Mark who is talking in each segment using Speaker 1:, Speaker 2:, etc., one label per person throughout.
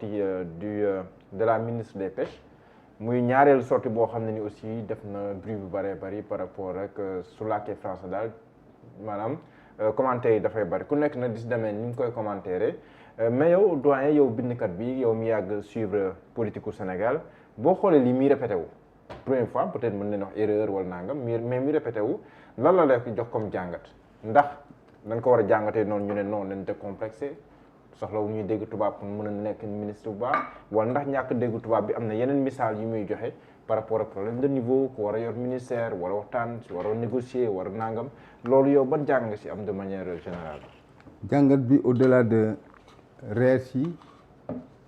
Speaker 1: de la ministre des pêches muy ñaareelu sortie boo xam ne ni aussi def na bruit bu bëree bëri par rapport ak su làkkee français daal maanaam commentaire yi dafay bëri ku nekk nag di si demee ni ñu koy commentaire mais yow doyen yow bindkat bi yow mi yàgg suivre politique u Sénégal boo xoolee lii muy répété wu première fois peut-être mën nañ wax erreur wala nangam mais mi répété wu lan la lay jox comme jàngat ndax dañ ko war a jàngatee noonu ñu ne noonu nañ décomplexé soxla wu ñuy dégg tubaab pour mën a nekk ministre bu baax wala ndax ñàkk dégg tubaab bi am na yeneen misaal yu muy joxe par rapport ak problème de niveau ku war a yor ministère war a waxtaan si war a négocier war a nangam loolu yow ban jàng nga si am de manière générale.
Speaker 2: jàngat bi au-delà de reer ci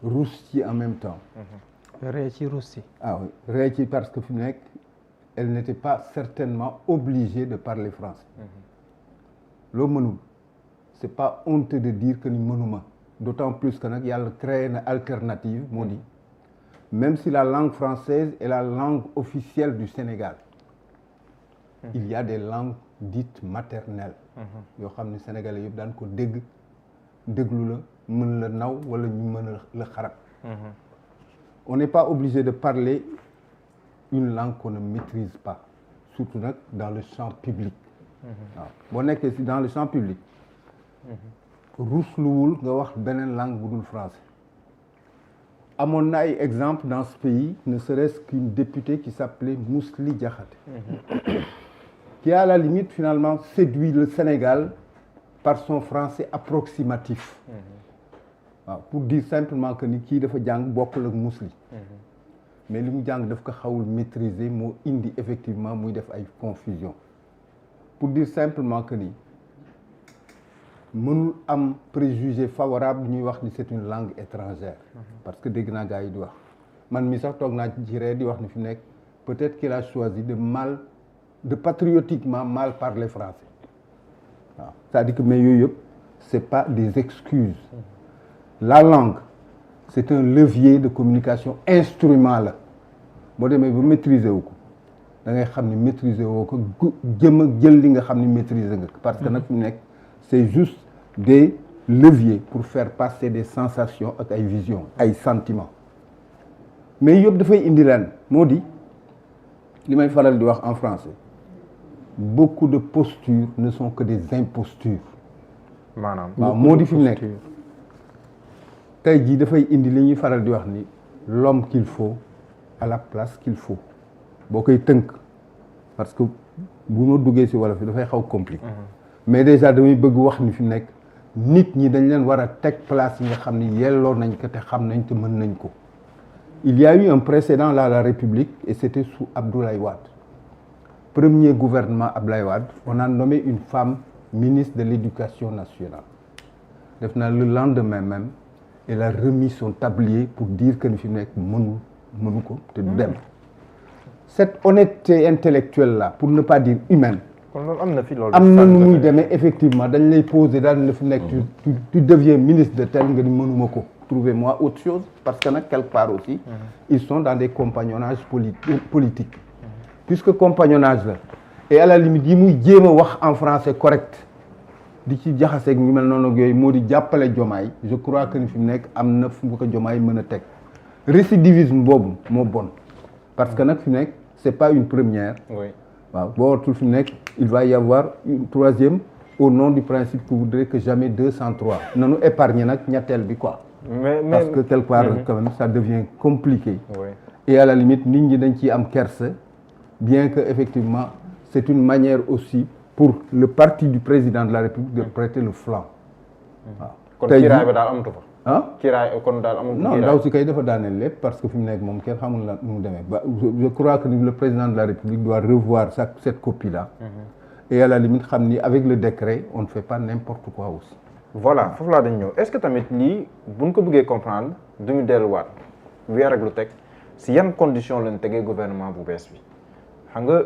Speaker 2: ruus ci en même temps.
Speaker 3: ree ci ruus ci.
Speaker 2: ah oui ree ci parce que fi mu nekk elle n'était pas certainement obligée de parler français. loo mënul c'est pas honteux de dire que ni mënuma. D'autant plus que nag yàlla créé na alternative moo di même si la langue française est la langue officielle du Sénégal il y a des langues dites maternelles yoo xam ne sénégalais yëpp daan ko dégg déglu la mën la naw wala ñu mën la xarab on n'est pas obligé de parler une langue qu'on ne maîtrise pas surtout nag dans le champ public waaw boo nekkee si dans le champ public rusluwul nga wax beneen langue bu dul français amoon na ay exemple dans ce pays ne serait-ce qu'une députée qui s'appelait Mously Diakhaté qui à la limite finalement séduit le Sénégal par son français approximatif waaw pour dire simplement que ni kii dafa jàng bokkul ak Mously mais li mu jàng daf ko xawul maîtriser moo indi effectivement muy def ay confusion pour dire simplement que ni mënul am préjugé favorable ñuy wax ni c'est une langue étrangère parce que dégg naa gars yi di wax man mi sax toog naa ci ree di wax ni fi nekk peut-être qu'il a choisi de patriotiquement mal parler français waaw c'est-à-dire que mais yooyu yëpp c'est pas des excuses la langue c'est un levier de communication instrument la boo demee ba maîtriser wu ko da ngay xam ni maîtriser woo ko jëm a jël li nga xam ni maîtriser nga parce que nag fi nekk c'est juste des leviers pour faire passer des sensations ak ay visions ay sentiments mais yëpp dafay indi leen moo di li may faral di wax en français beaucoup de postures ne sont que des impostures
Speaker 1: maanaam
Speaker 2: waaw moo di fi mu nekk tey jii dafay indi li ñuy faral di wax ni l'homme qu'il faut à la place qu'il faut boo koy tënk parce que bu ma duggee ci wolof yi dafay xaw compliqué mais déjà damay bëgg wax ni fi nekk nit ñi dañ leen war a teg place yi nga xam ni yelloo nañ ko te xam nañ te mën nañ ko il y a eu un précédent là à la République et c'était sous Abdoulaye Wade premier gouvernement Abdoulaye Wade on a nommé une femme ministre de l'Éducation nationale def naa le lendemain même elle a remis son tablier pour dire que ni fi nekk mënu ko te du dem cette honnêteté intellectuelle là pour ne pas dire humaine
Speaker 1: kon loolu am na fi loolu
Speaker 2: am na nu muy demee effectivement dañ lay poser daal na fi nekk tu deviens ministre de tel nga ni mënuma ko trouvez-moi autre chose parce que nag quelque part aussi ils sont dans des compagnonnages politiques puisque compagnonnage la et à la limite yi muy jéem a wax en français correct di ci jaxaseeg ñu mel noonu ak yooyu moo di jàppale Diomaye je crois que ni fi mu nekk am na fu mu ko Diomaye mën a teg récidivisme boobu moo bon parce que nag fi mu nekk c'est pas une première waaw boo watul fi mu nekk il va y avoir une troisième au nom du principe que vous voudrez que jamais 203 nanu épargner nag ñetteel bi quoi parce que quelque part quand même ça devient compliqué et à la limite nit ñi dañ ciy am kersa bien que effectivement c'est une manière aussi pour le parti du président de la République de prêter le flanc waaw
Speaker 1: kon kiiraay ba daal amatu fa
Speaker 2: ah
Speaker 1: kiiraay kon daal amatu
Speaker 2: non ndaw si kay dafa daaneel lépp parce que fi mu nekk moom kenn xamul la nu mu demee ba je crois que le président de la République doit revoir cette copie là et à la limite xam ni avec le décret on ne fait pas n'importe quoi aussi
Speaker 1: voilà foofu laa dañ ñëw est-ce que tamit lii buñ ko bëggee comprendre duñu delluwaat weer ak lu teg si yan condition lañ tegee gouvernement bu bees bi xam nga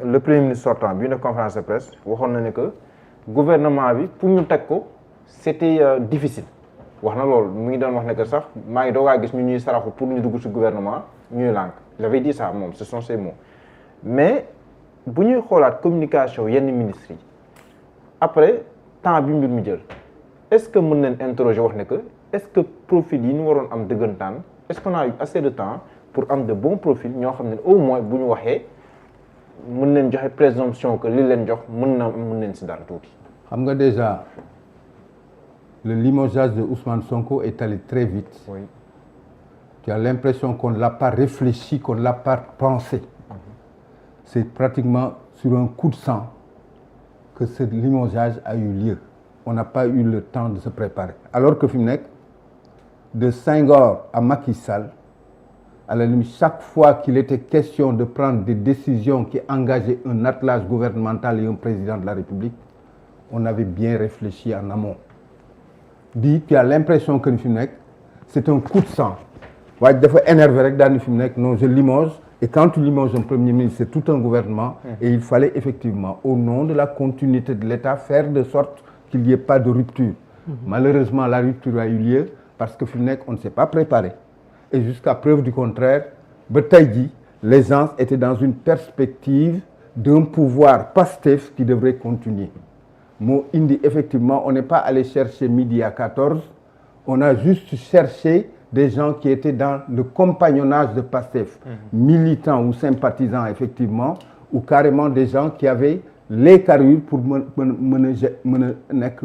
Speaker 1: le premier ministre sortant bi ñu def conférence de presse waxoon na ne que gouvernement bi pour ñu teg ko c'était difficile wax na loolu mu ngi doon wax ne que sax maa ngi doogaa gis ñu ñuy saraxu pour ñu dugg ci gouvernement ñuy lànk il avait dit ça moom ce sont ses mots mais bu ñuy xoolaat communication yenn ministres yi après temps bi mbir mi jël est-ce que mën nañ interroger wax ne que est-ce que profil yi ñu waroon am dëggantaan est-ce qu'on a eu assez de temps pour am de bons profils ñoo xam ne au moins bu ñu waxee mën leen joxe présomption que li leen jox mën leen si dara tuuti.
Speaker 2: xam nga déjà le limogeage de Ousmane Sonko est allé très vite.
Speaker 1: Oui.
Speaker 2: Tu as l'impression qu'on ne l'a pas réfléchi, qu'on ne l'a pas pensé. C'est pratiquement sur un coup de sang que ce limogeage a eu lieu. On n'a pas eu le temps de se préparer. Alors que fi mu nekk de Senghor à Macky Sall, à la limite, chaque fois qu'il était question de prendre des décisions qui engageaient un attelage gouvernemental et un président de la République, on avait bien réfléchi en amont. Bii tu as l'impression que fi mu nekk c'est un coup de sang. waaye dafa énervé rek daal ni fi mu nekk non je limoge et quand tu limoges un premier ministre c'est tout un gouvernement et il fallait effectivement au nom de la continuité de l'État faire de sorte qu'il n'y ait pas de rupture. Malheureusement la rupture a eu lieu parce que fi mu nekk on ne s'est pas préparé et jusqu'à preuve du contraire ba tey jii les gens étaient dans une perspective d'un pouvoir Pastef qui devrait continuer. Moo indi effectivement on n'est pas allé chercher midi à 14, on a juste cherché des gens qui étaient dans le compagnonnage de Pastef, militants ou sympathisants effectivement, ou carrément des gens qui avaient les carrures pour mën a nekk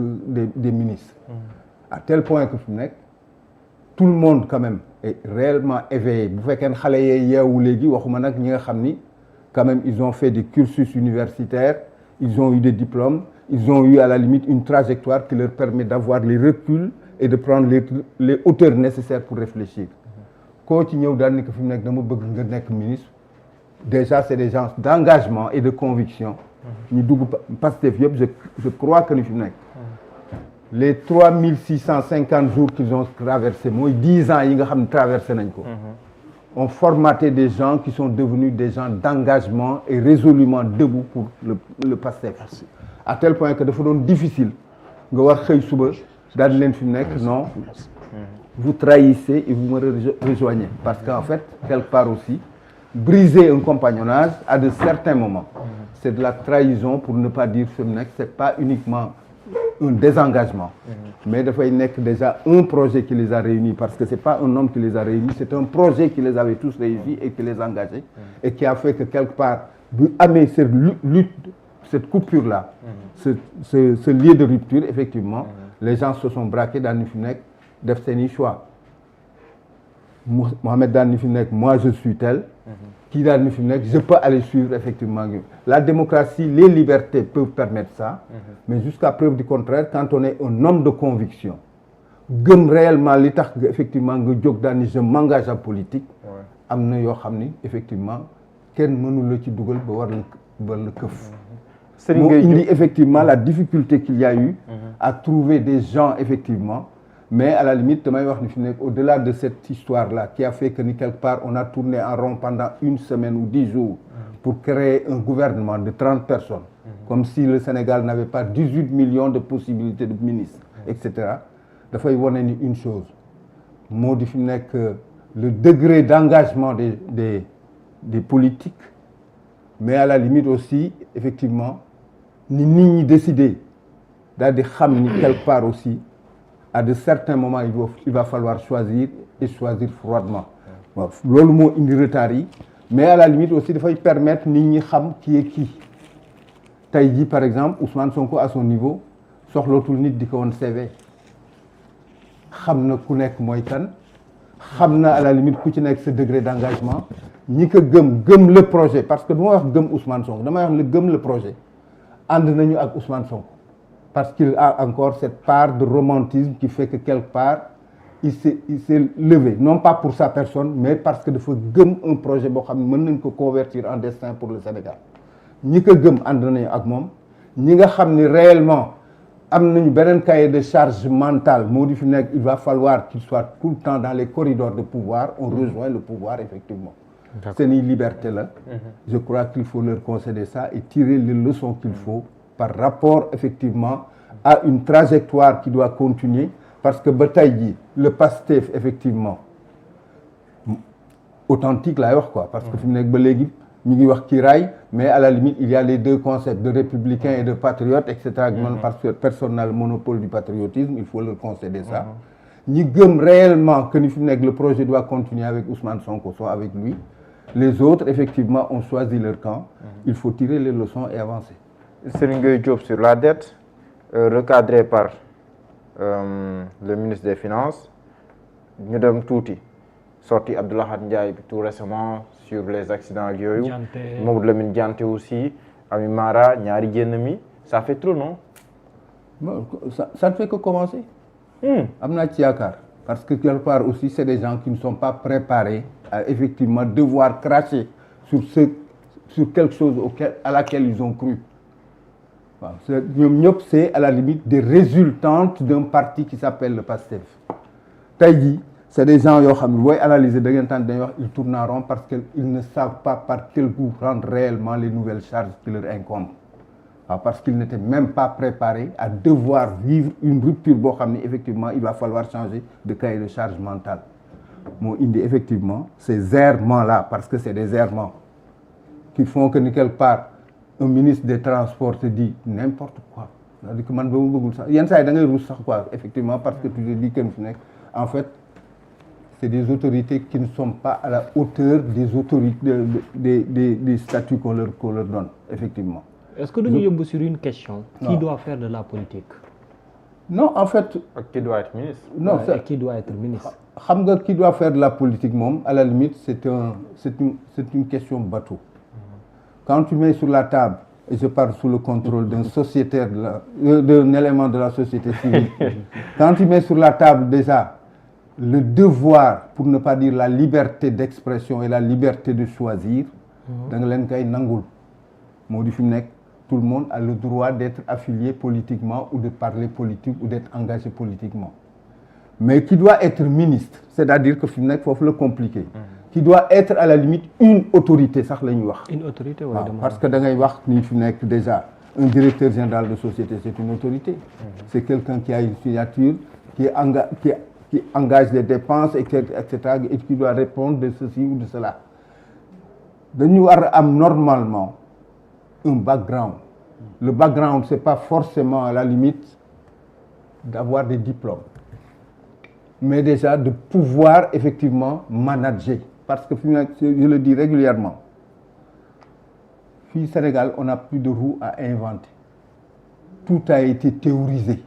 Speaker 2: des ministres. À tel point que fi mu nekk tout le monde quand même est réellement éveillé. Bu fekkee ne xale yee yeewu léegi waxuma nag ñi nga xam ni quand même ils ont fait des cursus universitaires, ils ont eu des diplômes, ils ont eu à la limite une trajectoire qui leur permet d'avoir les reculs et de prendre les hauteurs nécessaires pour réfléchir. Koo ci ñëw daal ni ko fi mu nekk dama bëgg nga nekk ministre déjà c'est des gens d'engagement et de conviction. ñu dugg Pastef yëpp je crois que ni fi mu nekk les 3650 jours qu'ils ont traversé mooy 10 ans yi nga xam ne traversé nañ ko. ont formaté des gens qui sont devenus des gens d'engagement et résolument debout pour le Pastef. À tel point que dafa doon difficile nga war xëy suba daal di leen fi mu nekk non vous trahissez et vous me rejoignez parce qu'en fait quelque part aussi briser un compagnonnage à de certains moments c'est de la trahison pour ne pas dire fi mu nekk c'est pas uniquement un désengagement mais dafay nekk déjà un projet qui les a réunis parce que c'est pas un homme qui les a réunis c'est un projet qui les avait tous réunis et qui les engageait et qui a fait que quelque part bu amee cette lutte cette coupure là ce lieu de rupture effectivement les gens se sont braqués dans ni fi nekk def seeni choix Mohamed daal ni fi nekk moi je suis tel kii daal ni fi nekk je peux aller suivre effectivement la démocratie les libertés peuvent permettre ça mais jusqu'à preuve du contraire quand on est un homme de conviction gëm réellement li tax nga effectivement nga jóg daal ni je m'engage en politique am na yoo xam ni effectivement kenn mënu la ci dugal ba war la këf moo indi effectivement la difficulté qu'il y a eu à trouver des gens effectivement mais à la limite damay wax ni fi nekk au-delà de cette histoire-là qui a fait que ni quelque part on a tourné en rond pendant une semaine ou 10 jours pour créer un gouvernement de 30 personnes comme si le Sénégal n'avait pas 18 millions de possibilités de ministres etc. dafay wane ni une chose moo di fi nekk le degré d'engagement des politiques mais à la limite aussi effectivement ni nit ñi décider daal di xam ni quelque part aussi à de certains moments il va falloir choisir et choisir froidement waaw loolu moo indi retard yi mais à la limite aussi dafay permettre nit ñi xam qui est qui tey jii par exemple Ousmane Sonko à son niveau soxlootul nit di ko woon CV xam na ku nekk mooy kan xam na à la limite ku ci nekk ce degré d'engagement ñi ko gëm le projet parce que du ma wax gëm Ousmane Sonko damay wax gëm le projet ànd nañu ak Ousmane Sonko parce qu'il a encore cette part de romantisme qui fait que quelque part il s'est levé non pas pour sa personne mais parce que dafa gëm un projet boo xam ne mën nañ ko convertir en destin pour le Sénégal ñi ko gëm ànd nañu ak moom ñi nga xam ni réellement am nañu beneen cahier de charge mentale moo di fi nekk il va falloir qu'il soit tout le temps dans les corridors de pouvoir on rejoint le pouvoir effectivement seeni liberté la je crois qu'il faut leur concéder ça et tirer les leçons qu'il faut par rapport effectivement à une trajectoire qui doit continuer parce que ba tey jii le Pastef effectivement authentique laay wax quoi parce que fi mu nekk ba léegi ñu ngi wax kiiraay mais à la limite il y a les deux concepts de républicain et de patriote etc. parce que personne n'a le monopole du patriotisme il faut leur concéder ça ñi gëm réellement que ni fi mu nekk le projet doit continuer avec Ousmane Sonko soit avec lui. Les autres effectivement ont choisi leur camp. Il faut tirer les leçons et avancer.
Speaker 1: Serigne Gueye Diop sur la dette recadrée par le ministre des Finances ñu dem tuuti sorti Abdou Lahad Ndiaye bi tout récemment sur les accidents ak yooyu. Mamadou Lamine Dianté aussi Ami Mara ñaari génn mi ça fait trop non.
Speaker 2: Ça ne fait que commencer. am naa ci yaakaar parce que quelque part aussi c'est des gens qui ne sont pas préparés à effectivement devoir cracher sur quelque chose à laquelle ils ont cru. waaw ñoom ñëpp c'est à la limite des résultantes d'un parti qui s'appelle le PASTEF. tey jii c'est des gens yoo xam ne booy analyser da ngeen tànn dañuy wax ils tournent en rond parce que ils ne savent pas par quel bout prendre réellement les nouvelles charges qui leur incombent. waaw parce qu'ils n'étaient même pas préparés à devoir vivre une rupture boo xam ne effectivement il va falloir changer de cahier de charge mentale moo indi effectivement ces errements-là parce que c'est des errements qui font que ni quelque part un ministre des Transports te dit n'importe quoi c'est-à-dire que man ba mu bëggul sax yenn saa yi da ngay ruus sax quoi effectivement parce que tu te dis que fi nekk en fait c'est des autorités qui ne sont pas à la hauteur des autorités des statuts qu'on leur donne effectivement.
Speaker 3: Est-ce que dañu yóbbu sur une question. Qui doit faire de la politique?
Speaker 2: Non, en fait.
Speaker 1: Qui doit être ministre?
Speaker 2: Non,
Speaker 3: ouais, qui doit être ministre?
Speaker 2: xam nga qui doit faire de la politique moom à la limite c'est une question bateau. Quand tu mets sur la table et je parle sous le contrôle d'un sociétaire d'un élément de la société civile. Quand tu mets sur la table déjà le devoir pour ne pas dire la liberté d'expression et la liberté de choisir. da nga leen koy nangul moo di fi mu nekk. Tout le monde a le droit d'être affilié politiquement ou de parler politique ou d'être engagé politiquement. Mais qui doit être ministre, c'est-à-dire que fi mu nekk foofu la compliqué. Qui doit être à la limite une autorité sax la ñuy wax.
Speaker 3: Une autorité oui,
Speaker 2: parce que da ngay wax ni fi mu nekk déjà un directeur général de société c'est une autorité. C'est quelqu'un qui a une signature, qui engage les dépenses etc. et qui doit répondre de ceci ou de cela. Dañu war a am normalement un background. Le background, c'est pas forcément à la limite d'avoir des diplômes, mais déjà de pouvoir effectivement manager. Parce que je le dis régulièrement, au Sénégal, on n'a plus de roue à inventer. Tout a été théorisé.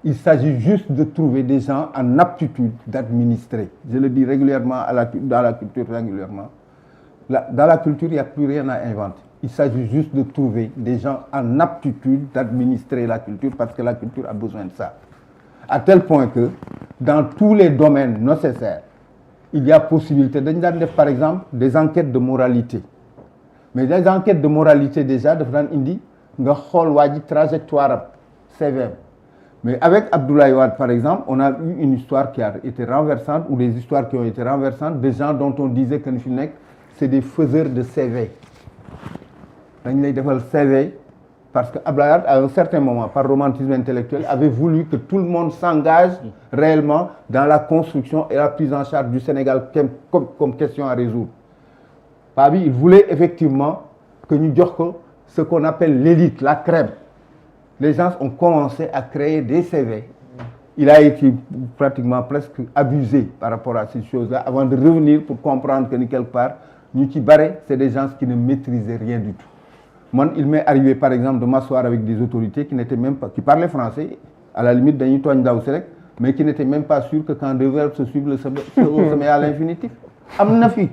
Speaker 2: Il s'agit juste de trouver des gens en aptitude d'administrer. Je le dis régulièrement dans la culture régulièrement. Dans la culture, il n'y a plus rien à inventer. Il s'agit juste de trouver des gens en aptitude d'administrer la culture parce que la culture a besoin de ça. À tel point que dans tous les domaines nécessaires, il y a possibilité de par exemple des enquêtes de moralité. Mais les enquêtes de moralité déjà devraient indiquer nga xool waa ji trajectoire sévère. Mais avec Abdoulaye Wade par exemple, on a eu une histoire qui a été renversante ou des histoires qui ont été renversantes de gens dont on disait que c'est des faiseurs de CV. dañ lay defal CV parce que Abdoulaye Wade à un certain moment par romantisme intellectuel avait voulu que tout le monde s'engage réellement dans la construction et la prise en charge du Sénégal comme question à résoudre. Pabi il voulait effectivement que ñu jox ko ce qu'on appelle l'élite, la crème. Les gens ont commencé à créer des CV. Il a été pratiquement presque abusé par rapport à ces choses-là avant de revenir pour comprendre que quelque part ñu ci bare c'est des gens qui ne maîtrisaient rien du tout. Moi, il m'est arrivé par exemple de m'asseoir avec des autorités qui n'étaient même pas, qui parlaient français, à la limite dañuy tooñ ndaw si rek, mais qui n'étaient même pas sûrs que quand deux verbes se suivent, se met à l'infinitif. Am na fi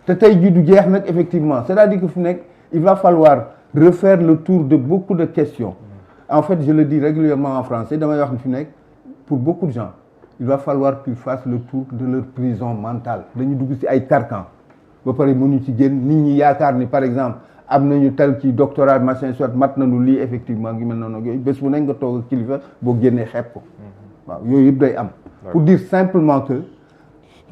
Speaker 2: te tey jii du jeex nag effectivement, c'est-à-dire que fi nekk il va falloir refaire le tour de beaucoup de questions. En fait, je le dis régulièrement en français, damay wax fi nekk pour beaucoup de gens, il va falloir qu'ils fassent le tour de leur prison mentale. Dañu dugg ci ay carcan ba pare mënuñu ci génn nit ñi yaakaar ni par exemple am nañu tel kii doctorat machin soit mat nañu lii effectivement ngi mel noonu ak yooyu bés bu nekk nga toog ak kilifa boo génnee xeeb ko waaw yooyu yëpp day am pour dire simplement que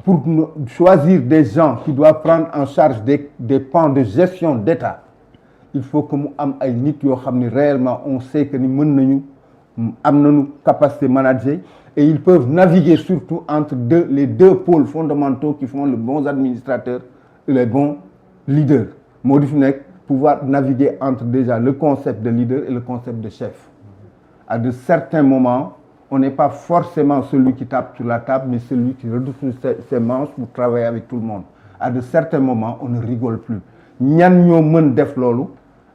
Speaker 2: pour choisir des gens qui doivent prendre en charge des pans de gestion d'État il faut que mu am ay nit yoo xam ni réellement on sait que ni mën nañu am nañu capacité manager et ils peuvent naviguer surtout entre les deux pôles fondamentaux qui font les bons administrateurs et les bons leaders moo di fi nekk pouvoir naviguer entre déjà le concept de leader et le concept de chef. À de certains moments, on n'est pas forcément celui qui tape sur la table, mais celui qui redouble ses manches pour travailler avec tout le monde. À de certains moments, on ne rigole plus. Ñan ñoo mën def loolu,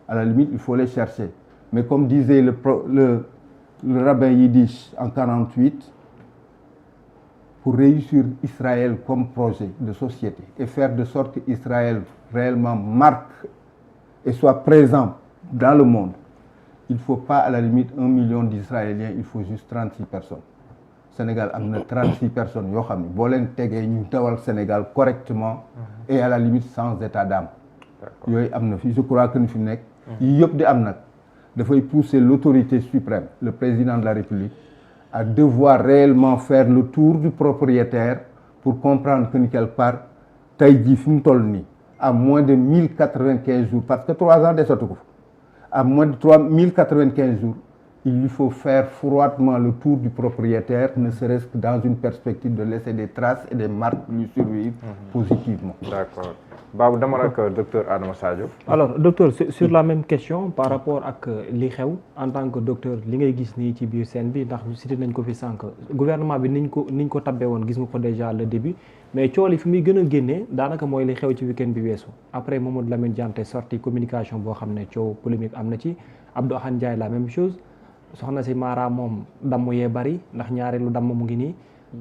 Speaker 2: à la limite, il faut les chercher. Mais comme disait le rabbin yiddish en 48, pour réussir Israël comme projet de société et faire de sorte qu'Israël réellement marque et soit présent dans le monde, il ne faut pas à la limite 1 million d'Israéliens, il faut juste 36 personnes. Sénégal am na 36 personnes yoo xam ne boo leen tegee ñu dawal Sénégal correctement et à la limite sans état d'âme. yooyu am na fi je crois que ni fi nekk. yi yëpp di am nag dafay pousser l'autorité suprême, le président de la République, à devoir réellement faire le tour du propriétaire pour comprendre que ni quelque part tey jii fi mu toll nii à moins de 1095 jours parce que 3 ans desatu ko à moins de 1095 jours il lui faut faire froidement le tour du propriétaire, ne serait-ce que dans une perspective de laisser des traces et des marques lui survivre positivement.
Speaker 1: D'accord. Babou dama ak docteur Adama Sadio.
Speaker 3: Alors docteur sur la même question par rapport ak li xew en tant que docteur li ngay gis nii ci biir scène bi ndax ñu cité nañ ko fi sànq gouvernement bi niñ ko tabbee woon gis nga ko déjà le début mais cool yi fi muy gën a génnee daanaka mooy li xew ci week-end bi weesu après Mamadou Lamine Diante sorti communication boo xam ne coow polémique am na ci Abdou Ahane Ndiaye la même chose soxna si Mara moom damm yee bari ndax ñaareelu damm mu ngi nii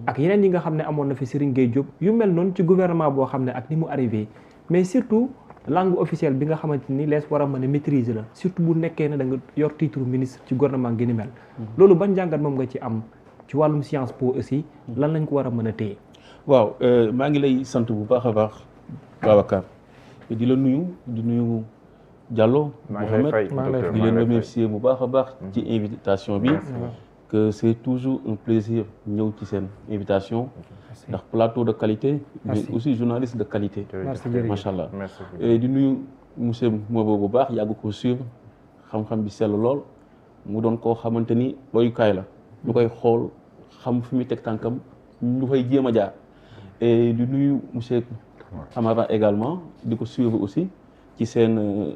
Speaker 3: ak yeneen yi nga xam ne amoon na fi Serigne Gueye Diop yu mel noonu ci gouvernement boo xam ne ak ni mu arrivé mais surtout langue officielle bi nga xamante ni lees war a mën a maîtriser la surtout bu nekkee ne da nga yor titre ministre ci gouvernement gi ni mel loolu ban jàngat moom nga ci am ci wàllum Sciences Po aussi lan lañ ko war a mën a téye.
Speaker 4: waaw maa ngi lay sant bu baax a baax Babacar di la nuyu di nuyu Diallo Mohamed di leen remercier bu baax a baax ci invitation bi que c'est toujours un plaisir ñëw ci seen invitation ndax plateau de qualité mais aussi journaliste de qualité macha allah di nuyu monsieur Mobo bu baax yàgg ko suivre xam-xam bi sell lool mu doon koo xamante ni royukaay la ñu koy xool xam fi muy teg tànkam ñu koy jéem a jaar et di nuyu monsieur Amara également di ko suivre aussi ci seen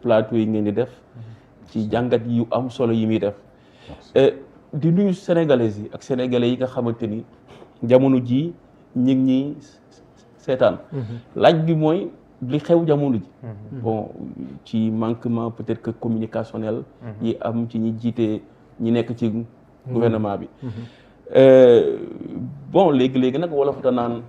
Speaker 4: plateau yi ngeen di def ci jàngat yu am solo yi muy def di nuyu sénégalais yi ak sénégalais yi nga xamante ni jamono ji ñi ngi ñi seetaan laaj bi mooy li xew jamono ji bon ci manquement peut-être que communicationnel yi am ci ñi jiite ñi nekk ci gouvernement bi bon léegi nag wolof da naan